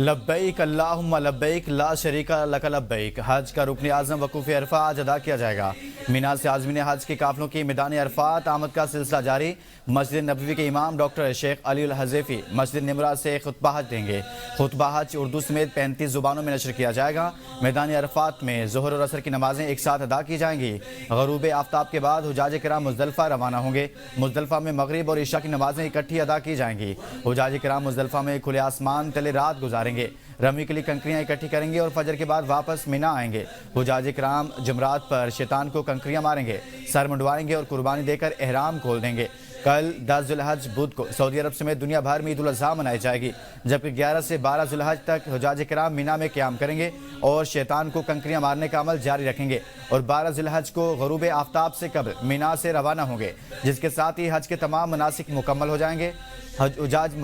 लब्बैक अल्लाहुम्मा लब्बैक ला शरीका लक लब्बैक। हज का रुकन आज़म वकूफ़ अरफा आज अदा किया जाएगा। मीना से आज़मीन हज के काफ़िलों की मैदान अरफात आमद का सिलसिला जारी। मस्जिद नबवी के इमाम डॉक्टर शेख अली अल हज़ीफ़ी मस्जिद निमरा से खुतबा हज देंगे। खुतबा हज उर्दू समेत 35 ज़ुबानों में नशर किया जाएगा। मैदान अरफात में ज़ोहर और असर की नमाजें एक साथ अदा की जाएंगी। ग़रूब आफ्ताब के बाद हुजाज किराम मुज़दलिफ़ा रवाना होंगे। मुज़दलिफ़ा में मगरिब और इशा की नमाजें इकट्ठी अदा की जाएंगी। हुजाज किराम मुज़दलिफ़ा में खुले आसमान तले रात गुजारेंगे। रमी के लिए कंकरियां इकट्ठी करेंगे और फजर के बाद वापस मीना आएंगे। हुजाज किराम जुमरात पर शैतान को कंकरियां मारेंगे, सर मुंडवाएंगे और कुर्बानी देकर एहराम खोल देंगे। कल 10 ज़ुल्हज बुध को सऊदी अरब समेत दुनिया भर में ईद उल अज़हा मनाई जाएगी, जबकि 11 से 12 ज़ुल्हज तक हुजाज किराम मीना में क़याम करेंगे और शैतान को कंकरियां मारने का अमल जारी रखेंगे और 12 ज़ुल्हज को ग़रूब आफ्ताब से कबल मीना से रवाना होंगे, जिसके साथ ही हज के तमाम मनासिक मुकम्मल हो जाएंगे। हुजाज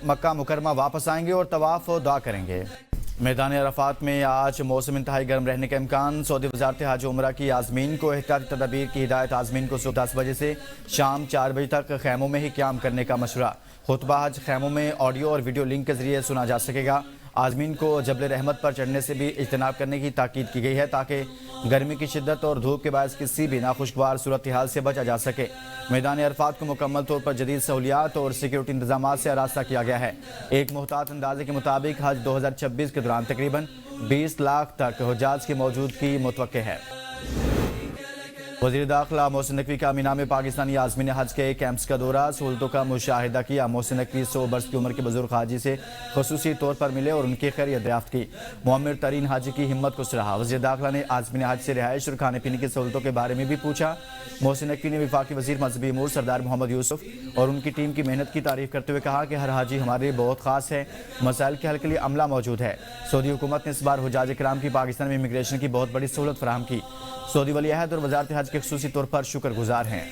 मक्का मुकरमा वापस आएंगे और तवाफ़ और दुआ करेंगे। मैदान अरफात में आज मौसम इंतहाई गर्म रहने का इम्कान। सऊदी वज़ारत हज उम्रा की आज़मीन को एहतियाती तदाबीर की हिदायत। आज़मीन को सुबह 10 बजे से शाम 4 बजे तक खैमों में ही क़याम करने का मशवरा। खुतबा हज खैमों में ऑडियो और वीडियो लिंक के ज़रिए सुना जा सकेगा। आज़मीन को जबल रहमत पर चढ़ने से भी इज्तनाब करने की ताकीद की गई है, ताकि गर्मी की शिद्दत और धूप के बायस किसी भी नाखुशगवार सूरत हाल से बचा जा सके। मैदान अरफात को मुकम्मल तौर पर जदीद सहूलियात और सिक्योरिटी इंतजाम से आरास्ता किया गया है। एक मुहतात अंदाजे के मुताबिक हज 2026 के दौरान तकरीबन 20 लाख तक हुजाज की मौजूदगी मुतवक्के है। वज़ीर दाखिला मोहसिन नकवी का मीना में पाकिस्तानी आज़मीन हज के कैंप्स का दौरा, सहूलतों का मुशाहिदा किया। मोहसिन नकवी 100 बरस की उम्र के बुजुर्ग हाजी से खसूसी तौर पर मिले और उनकी खैरियत दरियाफ्त की। मुअम्मिर तरीन हाजी की हिम्मत को सराहा। वज़ीर दाखिला ने आज़मीन हज से रिहाइश और खाने पीने की सहूलतों के बारे में भी पूछा। मोहसिन नकवी ने वफाकी वज़ीर मजहबी अमूर सरदार मोहम्मद यूसुफ और उनकी टीम की मेहनत की तारीफ करते हुए कहा कि हर हाजी हमारे लिए बहुत खास है। मसाइल के हल के लिए अमला मौजूद है। सऊदी हुकूमत ने इस बार हुजाज किराम की पाकिस्तान में इमिग्रेशन की बहुत बड़ी सहूलत फराहम की। सऊदी वली अहद और वज़ारत हज के खुसूसी तौर पर शुक्रगुजार हैं।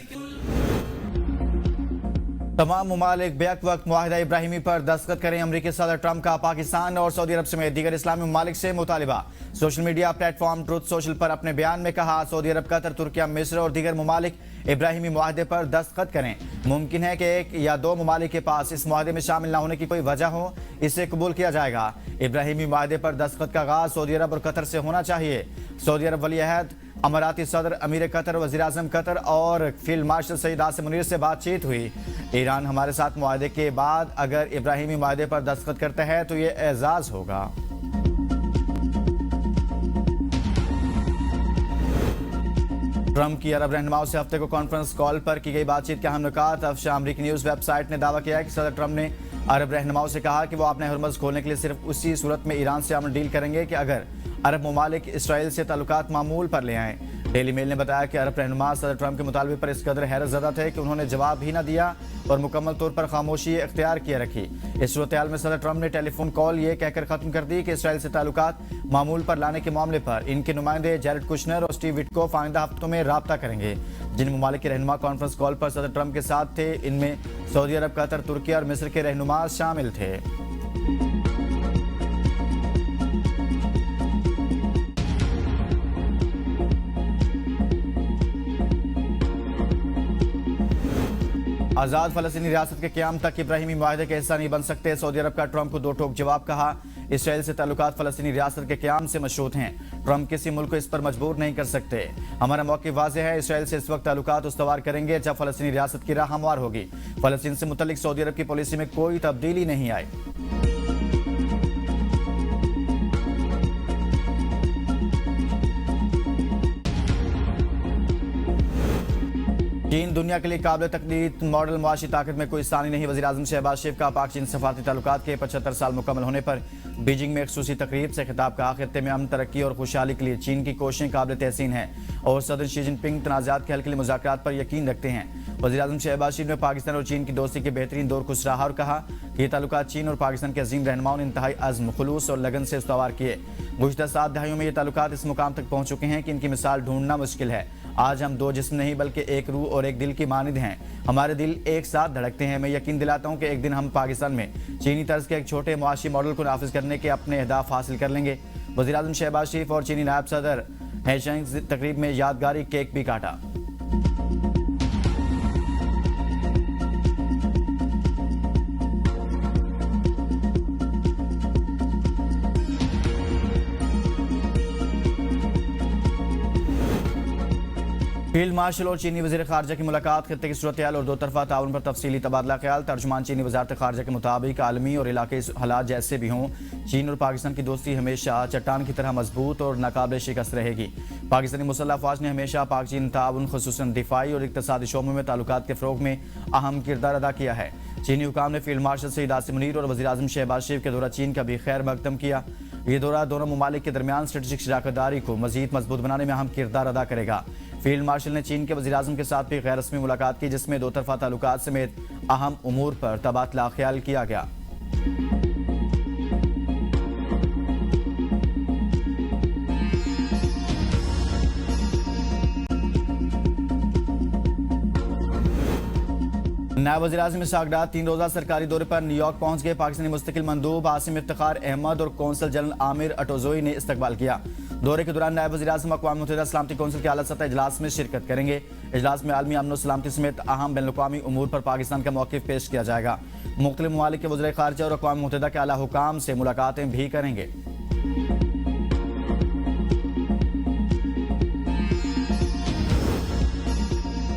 तमाम ममालिक बेक वक्त मुआहिदा इब्राहिमी पर दस्तखत करें। अमरीकी सदर ट्रंप का पाकिस्तान और सऊदी अरब समेत दीगर इस्लामी ममालिक से मुतालिबा। Social media platform Truth Social पर अपने बयान में कहा, सऊदी अरब, कतर, तुर्किया, मिस्र और दीगर ममालिक इब्राहिमी मुआहदे पर दस्तखत करें। मुमकिन है कि एक या दो ममालिक के पास इस मुआहदे में शामिल न होने की कोई वजह हो, इसे कबूल किया जाएगा। इब्राहिमी मुआहदे पर दस्तखत का आगाज सऊदी अरब और कतर से होना चाहिए। सऊदी अरब वली अहद, अमाराती सदर, अमीर कतर, वज़ीर आज़म कतर और फील्ड मार्शल सईद आसिम मुनीर से बातचीत हुई। ईरान हमारे साथ मुआहदे के बाद अगर इब्राहिमी मुआहदे पर दस्तखत करता है तो ये एजाज़ होगा। ट्रंप की अरब रहनुमाओं से हफ्ते को कॉन्फ्रेंस कॉल पर की गई बातचीत के अहम नुकात। अफशा अमरीकी न्यूज़ वेबसाइट ने दावा किया है कि सदर ट्रंप ने अरब रहनुमाओं से कहा कि वो अपने हरमज़ खोलने के लिए सिर्फ उसी सूरत में ईरान से अमन डील करेंगे कि अगर अरब ममालिक इसराइल से ताल्लुकात मामूल पर ले आएँ। डेली मेल ने बताया कि अरब रहनुमा सदर ट्रंप के मुतालबे पर इस कदर हैरत ज़दा थे कि उन्होंने जवाब ही न दिया और मुकम्मल तौर पर खामोशी इख्तियार किए रखी। इस सूरत हाल में सदर ट्रंप ने टेलीफोन कॉल ये कहकर ख़त्म कर दी कि इसराइल से ताल्लुकात मामूल पर लाने के मामले पर इनके नुमाइंदे जैरेड कुशनर और स्टीव विटकोफ आइंदा हफ्तों में राब्ता करेंगे। जिन ममालिक के रहनुमा कॉन्फ्रेंस कॉल पर सदर ट्रंप के साथ थे, इनमें सऊदी अरब, कतर, तुर्की और मिस्र के रहनुमा शामिल थे। आज़ाद फ़लस्तीनी रियासत के क़याम तक इब्राहिमी मुआहदे के हिस्सा नहीं बन सकते। सऊदी अरब का ट्रंप को दो टोक जवाब। कहा, इसराइल से ताल्लुकात फ़लस्तीनी रियासत के क़याम से मशरूत हैं। ट्रंप किसी मुल्क को इस पर मजबूर नहीं कर सकते। हमारा मौक़िफ़ वाज़ेह है, इसराइल से इस वक्त ताल्लुकात उस्तवार करेंगे जब फ़लस्तीनी रियासत की राह हमवार होगी। फ़लस्तीन से मुतल्लिक़ सऊदी अरब की पॉलिसी में कोई तब्दीली नहीं आई। चीन दुनिया के लिए काबिल तकलीद मॉडल मुआशी ताकत में कोई सानी नहीं। वज़ीर आज़म शहबाज शरीफ का पाक चीन सफारती ताल्लुकात के 75 साल मुकम्मल होने पर बीजिंग में एक खुसूसी तकरीब से खिताब। कहा, खित्ते में अमन, तरक्की और खुशहाली के लिए चीन की कोशिशें काबिल तहसीन हैं और सदर शी जिनपिंग तनाज़ात के हल के लिए मुज़ाकरात पर यकीन रखते हैं। वज़ीर आज़म शहबाज शरीफ ने पाकिस्तान और चीन की दोस्ती के बेहतरीन दौर को सराहा और कहा कि ये ताल्लुकात चीन और पाकिस्तान के अजीम रहनुमाओं ने इंतहाई अज़्म, खुलूस और लगन से इस्तवार किए। गुज़िश्ता 7 दहाइयों में ये ताल्लुकात इस मुकाम तक पहुँच चुके हैं कि इनकी मिसाल ढूंढना मुश्किल है। आज हम दो जिस्म नहीं बल्कि एक रूह और एक दिल की मानिंद हैं। हमारे दिल एक साथ धड़कते हैं। मैं यकीन दिलाता हूं कि एक दिन हम पाकिस्तान में चीनी तर्ज के एक छोटे मुआशी मॉडल को नाफिज करने के अपने अहदाफ हासिल कर लेंगे। वज़ीर आज़म शहबाज शरीफ और चीनी नायब सदर हैशेंग तकरीब में यादगारी केक भी काटा। फील्ड मार्शल और चीनी वज़ीर ख़ारजा की मुलाकात, खित्ते की सूरत हाल और दो तरफा ताउन पर तफसीली तबादला ख्याल। तर्जुमान चीनी वज़ारत ख़ारजा के मुताबिक आलमी और इलाक़ाई हालात जैसे भी हों, चीन और पाकिस्तान की दोस्ती हमेशा चट्टान की तरह मजबूत और नाकाबिल शिकस्त रहेगी। पाकिस्तानी मुसल्लह अफ़वाज ने हमेशा पाक चीन ताउन ख़ुसूसन दिफ़ाई और इक़्तिसादी शोबों में ताल्लुकात के फ़रोग़ में अहम किरदार अदा किया है। चीनी हुकाम ने फील्ड मार्शल सईद आसिम मुनीर और वज़ीर आज़म शहबाज शरीफ के दौरा चीन का भी खैर मकदम किया। ये दौरा दोनों ममालिक के दरमियान स्ट्रेटेजिक शराकतदारी को मज़ीद मजबूत बनाने में अहम किरदार अदा करेगा। फील्ड मार्शल ने चीन के वज़ीर आज़म के साथ भी गैर रस्मी मुलाकात की, जिसमें दो तरफा ताल्लुकात समेत अहम उमूर पर तबादला ख्याल किया गया। नायब वज़ीर आज़म इसहाक़ डार 3 रोज़ा सरकारी दौरे पर न्यूयॉर्क पहुंच गए। पाकिस्तानी मुस्तकिल मंदूब आसिम इफ्तिखार अहमद और कौंसल जनरल आमिर अटोजोई ने इस्तकबाल किया। दौरे के दौरान नायब वज़ीर आज़म अक़वाम मुत्तहिदा सलामती कौंसिल के आला सतह इजलास में शिरकत करेंगे। इजलास में आलमी अमन और सलामती समेत अहम बैनुल-अक़वामी उमूर पर पाकिस्तान का मौक़िफ़ पेश किया जाएगा। मुख्तलिफ ममालिक के वज़ीर ख़ारजा और अक़वाम मुत्तहिदा के आला हुकाम से मुलाकातें भी करेंगे।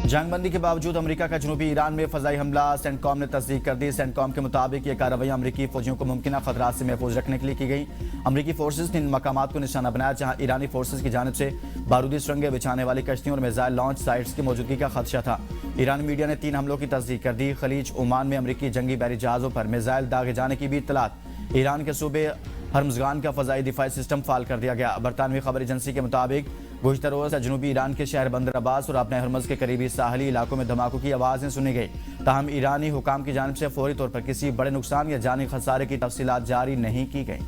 जंगबंदी के बावजूद अमेरिका का जनूबी ईरान में फ़ज़ाई हमला, सेंटकॉम ने तस्दीक कर दी। सेंटकॉम के मुताबिक ये कार्रवाई अमेरिकी फ़ौजियों को मुमकिन खतरात से महफूज रखने के लिए की गई। अमेरिकी फोर्सेज ने इन मकामात को निशाना बनाया जहां ईरानी फोर्सेज की जानिब से बारूदी सुरंगें बिछाने वाली कश्तियों और मिसाइल लॉन्च साइट्स की मौजूदगी का खदशा था। ईरानी मीडिया ने 3 हमलों की तस्दीक कर दी। खलीज ओमान में अमेरिकी जंगी बहरी जहाज़ों पर मिसाइल दागे जाने की भी इत्तलात। ईरान के सूबे हर्मज़गान का फ़ज़ाई दिफाई सिस्टम फ़ाल कर दिया गया। बरतानवी खबर एजेंसी के मुताबिक गुज़िश्ता रोज़ जनूबी ईरान के शहर बंदर अब्बास और अपने हरमज़ के करीबी साहली इलाकों में धमाकों की आवाज़ें सुनी गई। ताहम ईरानी हुकाम की जानिब से फौरी तौर पर किसी बड़े नुकसान या जानी खसारे की तफसीलात जारी नहीं की गई।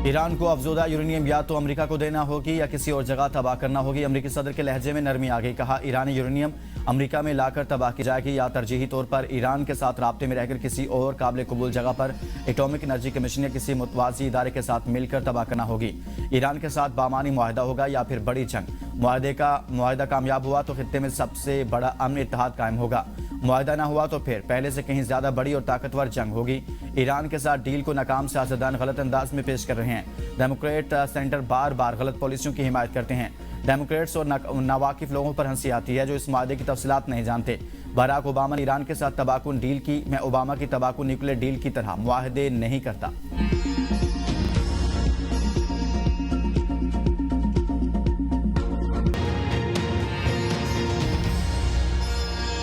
ईरान को अफजोदा यूरेनियम या तो अमेरिका को देना होगी या किसी और जगह तबाह करना होगी। अमेरिकी सदर के लहजे में नरमी आ गई। कहा, ईरानी यूरेनियम अमेरिका में लाकर तबाह की जाएगी या तरजीही तौर पर ईरान के साथ राब्ते में रहकर किसी और काबिल कबूल जगह पर एटॉमिक एनर्जी कमीशन या किसी मुतवाज़ी इदारे के साथ मिलकर तबाह करना होगी। ईरान के साथ बामानी मुआहदा होगा या फिर बड़ी जंग। मुआहदा कामयाब हुआ तो खित्ते में सबसे बड़ा अमन इत्तेहाद कायम होगा। मुआहदा ना हुआ तो फिर पहले से कहीं ज्यादा बड़ी और ताकतवर जंग होगी। ईरान के साथ डील को नाकाम सियासतदान गलत अंदाज में पेश कर रहे हैं। डेमोक्रेट सेंटर बार बार गलत पॉलिसियों की हिमायत करते हैं। डेमोक्रेट्स और नावाकिफ लोगों पर हंसी आती है जो इस मुआहदे की तफसीलात नहीं जानते। बराक ओबामा ने ईरान के साथ तबाकुन डील की। मैं ओबामा की तबाकुन न्यूक्लियर डील की तरह मुआहदे नहीं करता।